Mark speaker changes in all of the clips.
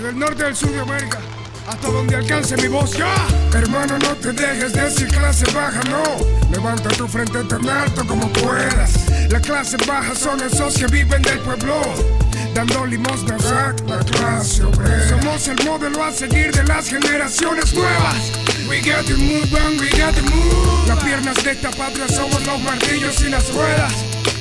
Speaker 1: Desde el norte del sur de América hasta donde alcance mi voz, ¡ya! Hermano, no te dejes decir clase baja, no. Levanta tu frente tan alto como puedas. La clase baja son esos que viven del pueblo, dando limosnas a la clase obrera. Somos el modelo a seguir de las generaciones nuevas. We got to move on, we got to move. Las piernas de esta patria somos los martillos y las ruedas.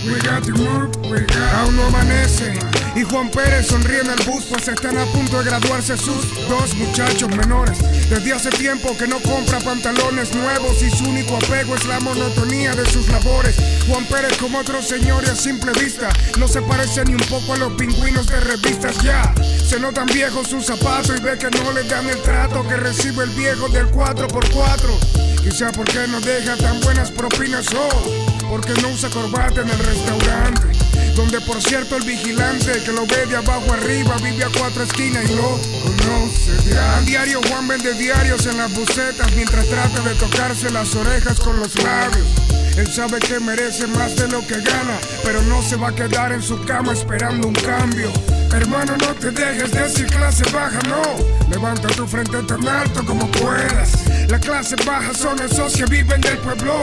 Speaker 1: We got to move, we got. Aún no amanece y Juan Pérez sonríe en el bus, pues están a punto de graduarse sus dos muchachos menores. Desde hace tiempo que no compra pantalones nuevos y su único apego es la monotonía de sus labores. Juan Pérez, como otros señores a simple vista, no se parece ni un poco a los pingüinos de revistas. Ya se notan viejos sus zapatos y ve que no le dan el trato que recibe el viejo del 4x4. Quizá porque no deja tan buenas propinas o porque no usa corbata en el restaurante, donde por cierto el vigilante que lo ve de abajo arriba vive a 4 esquinas y lo conoce. A diario Juan vende diarios en las bucetas mientras trata de tocarse las orejas con los labios. Él sabe que merece más de lo que gana, pero no se va a quedar en su cama esperando un cambio. Hermano, no te dejes decir clase baja, no. Levanta tu frente tan alto como puedas. La clase baja son esos que viven del pueblo,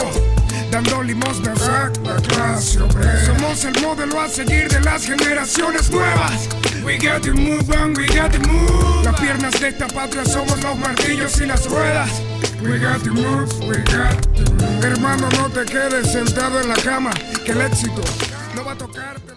Speaker 1: dando limosnas a la clase obrera. Somos el modelo a seguir de las generaciones nuevas. We got to move on, we got to move. Las piernas de esta patria somos los martillos y las ruedas. We got to move, we got to move. Hermano, no te quedes sentado en la cama, que el éxito no va a tocarte.